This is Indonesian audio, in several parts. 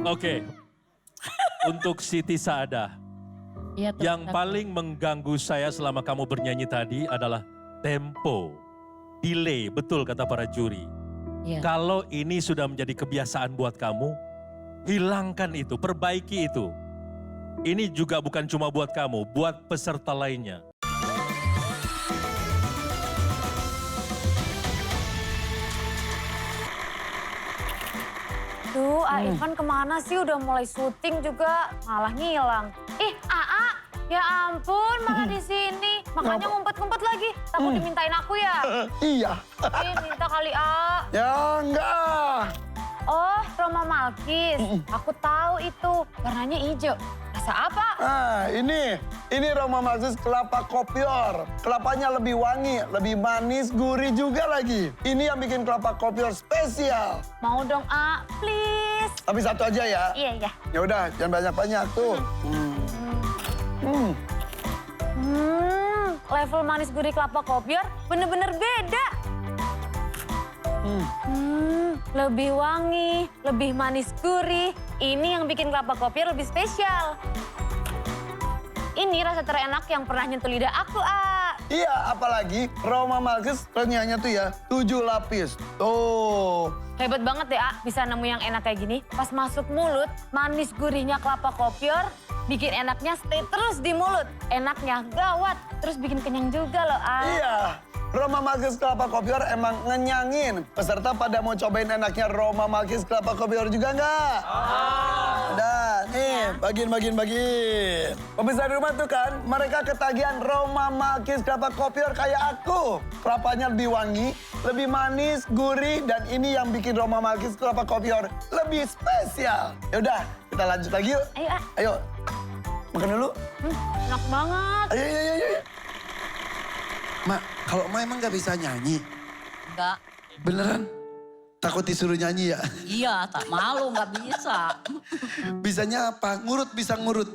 Oke. Untuk Siti Saada. Iya, Yang paling mengganggu saya selama kamu bernyanyi tadi adalah tempo. Delay, betul kata para juri. Iya. Kalau ini sudah menjadi kebiasaan buat kamu, hilangkan itu, perbaiki itu. Ini juga bukan cuma buat kamu, buat peserta lainnya. Duh, Ivan kemana sih? Udah mulai syuting juga malah ngilang. Ih, Aa, ya ampun malah di sini. Makanya ngumpet-ngumpet lagi. Takut dimintain aku ya? Iya. Ih, minta kali, A. Ya enggak. Oh, Roma Malkis. Aku tahu itu. Warnanya hijau. Rasa apa? Nah, ini Roma Malkis kelapa kopior. Kelapanya lebih wangi, lebih manis, gurih juga lagi. Ini yang bikin kelapa kopior spesial. Mau dong, A. Please. Tapi satu aja ya. Iya, iya. Ya udah, jangan banyak-banyak tuh. Level manis gurih kelapa kopior bener-bener beda. Lebih wangi, lebih manis gurih. Ini yang bikin kelapa kopior lebih spesial. Ini rasa terenak yang pernah nyentuh lidah aku, A. Iya, apalagi Roma Malkis renyahnya tuh ya 7 lapis. Tuh. Hebat banget deh, A. Bisa nemu yang enak kayak gini. Pas masuk mulut, manis gurihnya kelapa kopior bikin enaknya stay terus di mulut. Enaknya gawat, terus bikin kenyang juga loh, A. Iya. Roma Malkis kelapa kopior emang ngenyangin. Peserta pada mau cobain enaknya Roma Malkis kelapa kopior juga nggak? Ada, nih bagiin. Pemirsa di rumah tuh kan, mereka ketagihan Roma Malkis kelapa kopior kayak aku. Kelapanya lebih wangi, lebih manis, gurih, dan ini yang bikin Roma Malkis kelapa kopior lebih spesial. Yaudah, kita lanjut lagi yuk. Ayo, A. Ayo, makan dulu. Enak banget. Ayo. Mak, kalau Mak emang gak bisa nyanyi? Enggak. Beneran? Takut disuruh nyanyi ya? Iya, tak malu nggak bisa. Bisanya apa? Ngurut, bisa ngurut.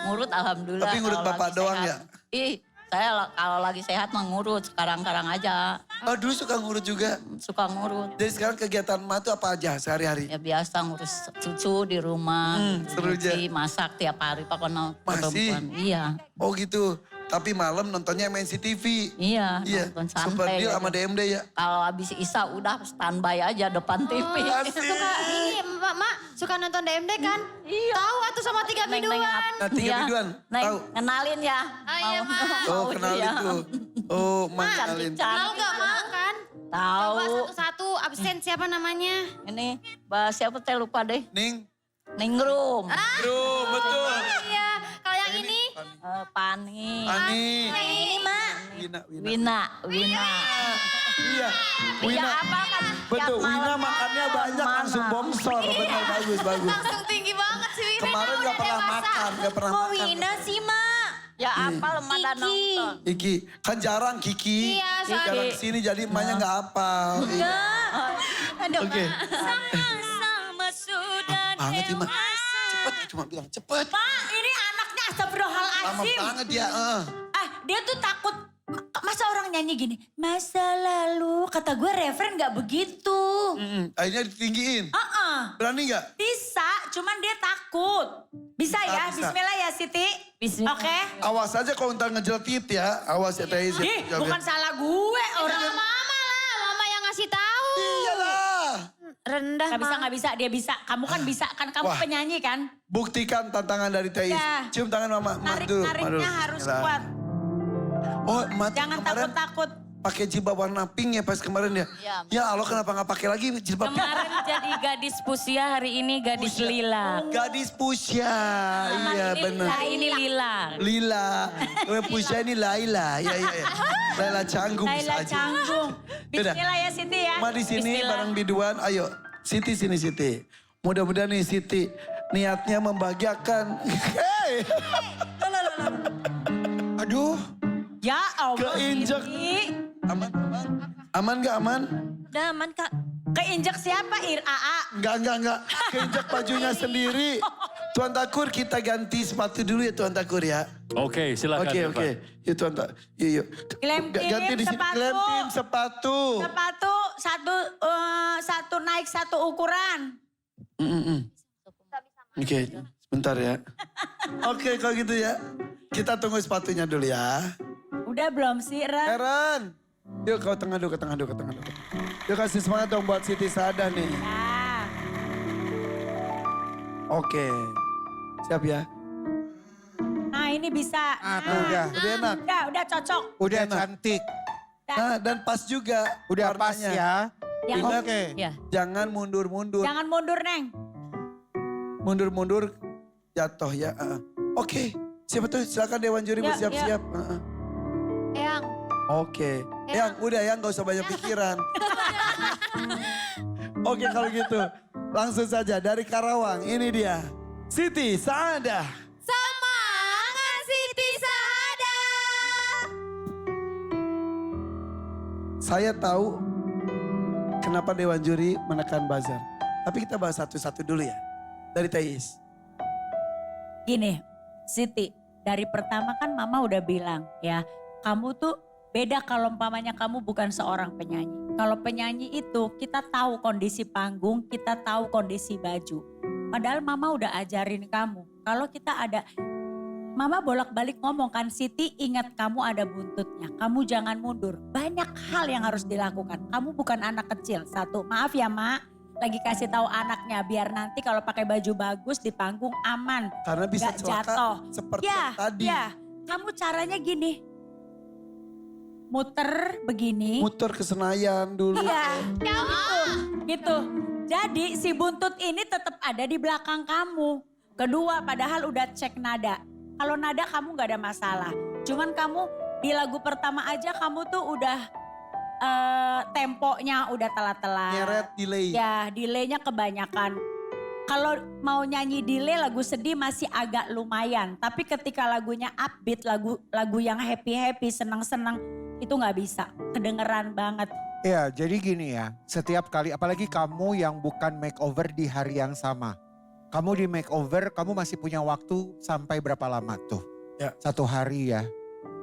Ngurut alhamdulillah. Tapi ngurut kalau bapak lagi doang sehat. ya? Ih, saya kalau lagi sehat mah ngurut. Sekarang-karang aja. Oh dulu suka ngurut juga? Suka ngurut. Jadi sekarang kegiatan Mak tuh apa aja sehari-hari? Ya biasa ngurus cucu di rumah. seru aja. Nyuci, masak tiap hari pokoknya. Masih? perempuan. Iya. Oh gitu. Tapi malam nontonnya MNC TV. Iya, Iya. nonton Super santai. Deal sama DMD ya? Kalau habis Isa udah standby aja depan TV. Asik. Suka ini, Mak, suka nonton DMD kan? Iya. Tahu atau sama Tiga Biduan? Nah, Tiga Biduan, Neng, tahu? kenalin ya. Oh iya, Mak. Oh Mau kenalin dia. tuh. Oh Mak kenalin. Tahu gak, Mak, kan? Tahu. Coba satu-satu absen siapa namanya? Ini bahas siapa teh lupa deh. Ning. Ningrum. Bro, betul. Iya, kalau yang ini? Pani. Ani. Yang ini, Mak. Wina. Wina. Iya. Iya Wina. apa kan? Betul, tiap Wina malam makannya banyak mana? langsung bongsor. Benar, bagus. Langsung tinggi banget sih Wina. Kemarin udah gak pernah dewasa. makan, gak pernah Kok makan. Wina sih, Mak? Ya apa lemah dan Kiki. nonton. Iki, kan jarang Kiki. Iya, soalnya. Jarang kesini jadi emaknya gak hafal. Iya. Ada Oke. Sama-sama sudah Banget sih, Mak. dewasa. Cepet, cuma bilang cepet. Pak, ini anaknya Lama astagfirullahaladzim. banget dia. Dia tuh takut. Masa orang nyanyi gini, masa lalu, kata gue referen gak begitu. Akhirnya ditinggiin. Berani gak? Bisa, cuman dia takut. Bisa ya, Bisa. bismillah ya Siti. Bismillah. Oke. Awas aja kalau ntar ngejeltit ya. Awas ya Teh. Ih, bukan salah gue, orang. Sama Mama lah, Mama yang ngasih tahu. Iyalah. Rendah, Gak bisa, dia bisa. Kamu kan bisa, kan kamu Wah. penyanyi kan? Buktikan tantangan dari Teh. Ya. Cium tangan Mama. Mak dulu. Mak dulu. Narik-nariknya harus Bismillah. kuat. Oh, Mak Jangan kemarin takut-takut. pakai jilbab warna pink ya pas kemarin ya. Iya. Ya Allah kenapa gak pakai lagi jilbab pink? Kemarin jadi gadis fuchsia, hari ini gadis lila. Gadis pusya. Iya benar. Hari ini lila. Lila. Gue pusya ini Laila. Iya. Laila Canggung bisa Laila aja. Canggung. Yaudah. Bismillah ya Siti ya. Ma di sini Bismillah. bareng biduan. Ayo, Siti sini Siti. Mudah-mudahan nih Siti niatnya membahagiakan. Hey. Aduh, Ya Allah Keinjek. Siti. aman. Aman gak aman? Udah aman Kak. Keinjek siapa? Aa. Enggak. Keinjak bajunya sendiri. Tuan Takur kita ganti sepatu dulu ya Tuan Takur ya. Oke, silakan. Oke. Irfan. Yuk Tuan Takur. Yuk. Glem team, Ganti di sini. sepatu. Glem team sepatu. Sepatu satu naik satu ukuran. Oke, sebentar ya. Oke, kalau gitu ya. Kita tunggu sepatunya dulu ya. Udah belum sih, Ren? Aaron, yuk kau tengah dulu, ke tengah dulu. Yuk kasih semangat dong buat Siti Saada nih. Nah, Oke, siap ya. nah ini bisa. Tuh udah. Lebih enak. Udah cocok. Udah Enak. cantik. Nah, dan pas juga. Udah pas warnanya. ya. Yang Oke. Ya. Jangan mundur-mundur. Jangan mundur, Neng. Mundur-mundur jatuh ya. Oke, siapa tuh? Silakan Dewan Juri Ya, bersiap-siap. Eyang. Oke, yang udah ya nggak usah banyak pikiran. Oke kalau gitu, langsung saja dari Karawang. Ini dia, Siti Saada. Semangat Siti Saada. Saya tahu kenapa Dewan Juri menekan buzzer. Tapi kita bahas satu-satu dulu ya. Dari Teis. Gini, Siti, dari pertama kan Mama udah bilang ya, kamu tuh beda kalau umpamanya kamu bukan seorang penyanyi. Kalau penyanyi itu kita tahu kondisi panggung, kita tahu kondisi baju. Padahal Mama udah ajarin kamu. Kalau kita ada, Mama bolak-balik ngomong kan, Siti ingat kamu ada buntutnya. Kamu jangan mundur. Banyak hal yang harus dilakukan. Kamu bukan anak kecil. Satu, maaf ya Mak. Lagi kasih tahu anaknya biar nanti kalau pakai baju bagus di panggung aman. Karena bisa Gak celaka jatuh. seperti Ya, yang tadi. ya. Kamu caranya gini. Muter begini. Muter ke Senayan dulu. Iya, gitu. Jadi si buntut ini tetap ada di belakang kamu. Kedua, padahal udah cek nada. Kalau nada kamu gak ada masalah. Cuman kamu di lagu pertama aja kamu tuh udah temponya udah telat-telat. Nyeret delay. Ya, delaynya kebanyakan. Kalau mau nyanyi delay lagu sedih masih agak lumayan. Tapi ketika lagunya upbeat, lagu yang happy-happy, senang-senang, itu nggak bisa. Kedengeran banget. Ya jadi gini ya, setiap kali apalagi kamu yang bukan makeover di hari yang sama. Kamu di makeover, kamu masih punya waktu sampai berapa lama tuh? Ya. 1 hari ya.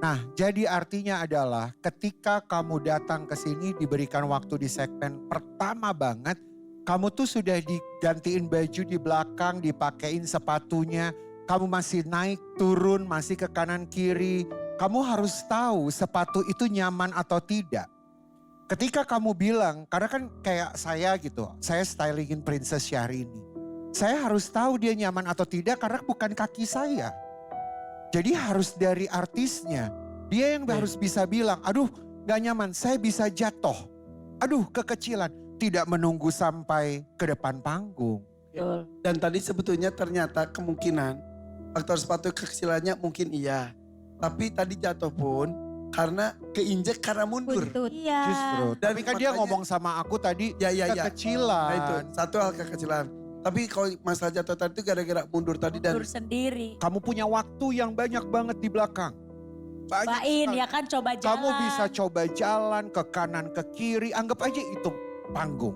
Nah jadi artinya adalah ketika kamu datang ke sini diberikan waktu di segmen pertama banget. Kamu tuh sudah digantiin baju di belakang, dipakein sepatunya. Kamu masih naik turun, masih ke kanan kiri. Kamu harus tahu sepatu itu nyaman atau tidak. Ketika kamu bilang, karena kan kayak saya gitu, saya stylingin Princess Syahrini. Saya harus tahu dia nyaman atau tidak karena bukan kaki saya. Jadi harus dari artisnya. Dia yang harus bisa bilang, aduh gak nyaman, saya bisa jatuh. Aduh kekecilan, tidak menunggu sampai ke depan panggung. Betul. Dan tadi sebetulnya ternyata kemungkinan faktor sepatu kekecilannya mungkin iya. Tapi tadi jatuh pun karena keinjek karena mundur. Buntut. Iya. Justru. Dan Tapi kan dia makanya- ngomong sama aku tadi Ya. kekecilan. Nah itu satu hal kekecilan. Tapi kalau masalah jatuh tadi itu gara-gara mundur tadi dan Mundur sendiri. Kamu punya waktu yang banyak banget di belakang. Banyak Cobain sekali. ya kan, coba jalan. Kamu bisa coba jalan ke kanan ke kiri, anggap aja itu panggung.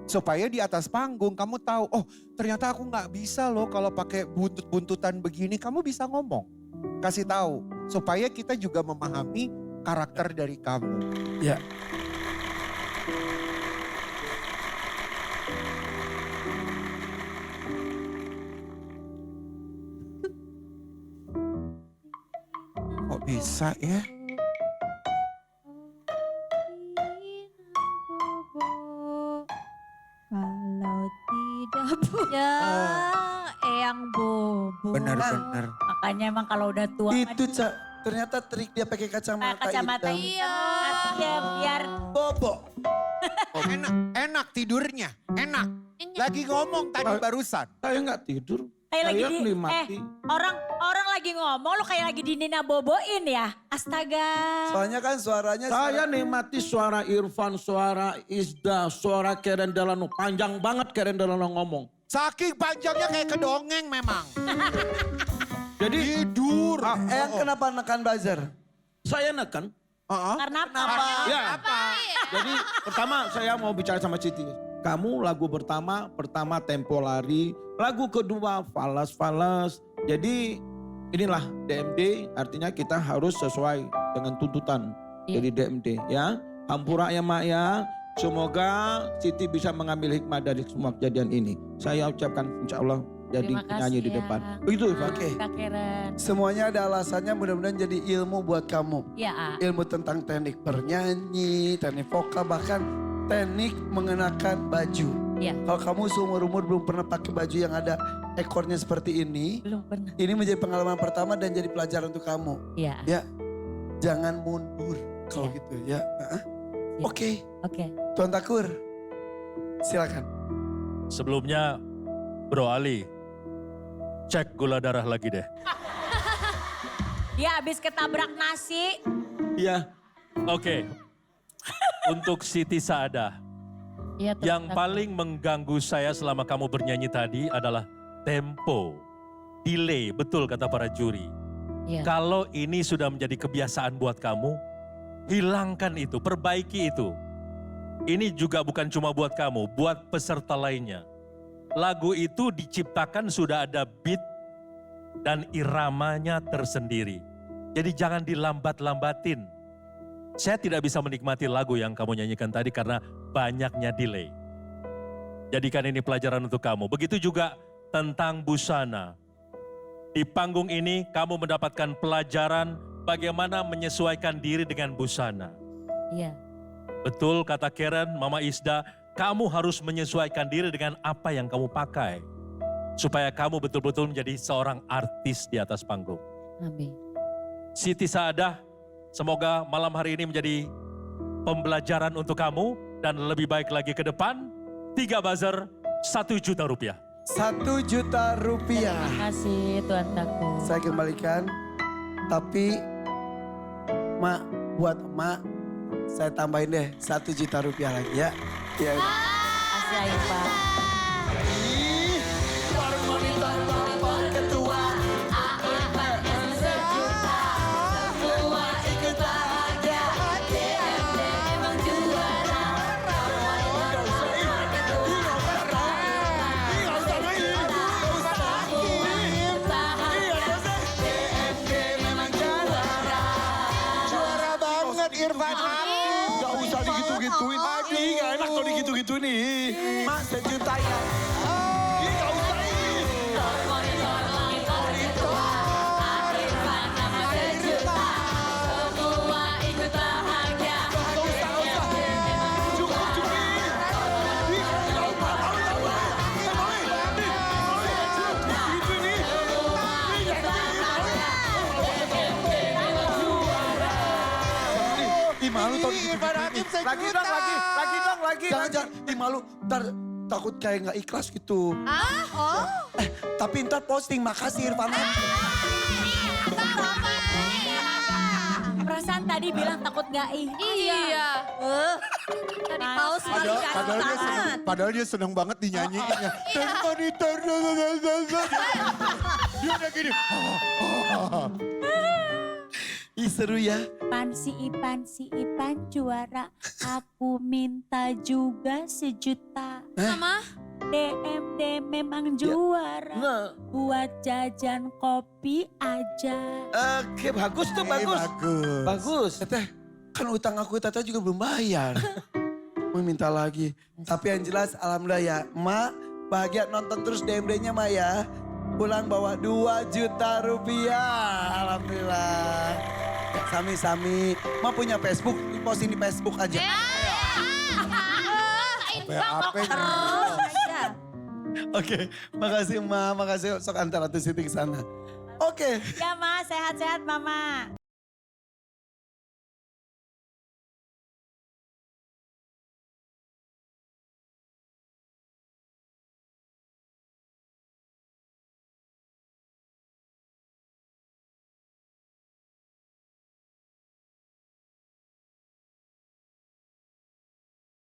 Supaya di atas panggung kamu tahu, oh ternyata aku nggak bisa loh kalau pakai buntut-buntutan begini. Kamu bisa ngomong, kasih tahu. Supaya kita juga memahami karakter dari kamu. ya. Kok bisa ya? Kalau tidak ya, Eyang Bobo. Benar-benar. Makanya emang kalau udah tua. Itu Cak, ternyata trik dia pakai kacamata, kacamata hitam. iya. Ya, biar Bobo. Enak tidurnya, enak. Lagi ngomong tadi barusan. Saya nggak tidur. kayak lagi Saya di nikmati. orang lagi ngomong lu kayak lagi di Nina Boboin ya. Astaga. Soalnya kan suaranya Saya nikmati suara Irfan, suara Isda, suara Keren Delano. Panjang banget Keren Delano ngomong. Saking panjangnya kayak kedongeng memang. Jadi Tidur. Eyang kenapa nekan buzzer? saya neken. Karena apa? Ya. Jadi pertama saya mau bicara sama Siti. Kamu lagu pertama tempo lari. Lagu kedua falas. Jadi inilah DMD artinya kita harus sesuai dengan tuntutan dari DMD ya. Hampura ya Mak ya. Semoga Siti bisa mengambil hikmah dari semua kejadian ini. Saya ucapkan insya Allah jadi Terima kasih penyanyi di ya. depan. Begitu Irfan? Oke. Kak Karen. Semuanya ada alasannya, mudah-mudahan jadi ilmu buat kamu. Ya, A. Ilmu tentang teknik bernyanyi, teknik vokal, bahkan teknik mengenakan baju. Iya. Kalau kamu seumur-umur belum pernah pakai baju yang ada ekornya seperti ini, Belum pernah. ini menjadi pengalaman pertama dan jadi pelajaran untuk kamu. Ya. Ya, jangan mundur kalau Iya. gitu ya. Iya. Oke, Oke. Tuan Takur, silakan. Sebelumnya, Bro Ali, cek gula darah lagi deh. Dia habis ketabrak nasi. Iya. Oke, untuk Siti Saadah. Iya, Tuan Yang Takur. paling mengganggu saya selama kamu bernyanyi tadi adalah tempo, delay, betul kata para juri. Iya. Kalau ini sudah menjadi kebiasaan buat kamu, hilangkan itu, perbaiki itu. Ini juga bukan cuma buat kamu, buat peserta lainnya. Lagu itu diciptakan sudah ada beat dan iramanya tersendiri. Jadi jangan dilambat-lambatin. Saya tidak bisa menikmati lagu yang kamu nyanyikan tadi karena banyaknya delay. Jadikan ini pelajaran untuk kamu. Begitu juga tentang busana. Di panggung ini kamu mendapatkan pelajaran bagaimana menyesuaikan diri dengan busana. Iya. Betul kata Karen, Mama Isda, kamu harus menyesuaikan diri dengan apa yang kamu pakai. Supaya kamu betul-betul menjadi seorang artis di atas panggung. Amin. Siti Saadah, semoga malam hari ini menjadi pembelajaran untuk kamu. Dan lebih baik lagi ke depan, 3 buzzer, 1 juta rupiah. 1 juta rupiah. Terima kasih Tuan Takur. Saya kembalikan, tapi Mak, buat Mak, saya tambahin deh 1 juta rupiah lagi ya. Ya. Kasih ya, Pak. Juara banget Irfan. Gak usah digitu-gituin. Adi, gak enak kalau digitu-gitu nih. Mak, sejuta ya. Ih, gak usah nih. Ih, malu tau digitu-gituin. Lagi dong. Jangan. Ih, malu. Ntar takut kayak gak ikhlas gitu. Tapi ntar posting, makasih Irfan. Perasaan tadi bilang takut gak Iya. Tadi paus sekali Padahal dia seneng banget dinyanyiinnya. Dia udah gini. Ih, seru ya. si Ipan juara. Aku minta juga 1 juta. Mama. DMD memang juara. Nah, Buat jajan kopi aja. oke, bagus tuh, bagus. Bagus. Teteh, kan utang aku Teteh juga belum bayar. Mau minta lagi. Tapi yang jelas alhamdulillah ya. Mak bahagia nonton terus DMD-nya Mak ya. Pulang bawa 2 juta rupiah. Alhamdulillah. Ya, sami-sami. Mak punya Facebook, posting di Facebook aja. Oke, makasih Mak. Makasih sok antar Ratu Siti ke sana. Oke. Ya Ma, sehat-sehat Mama.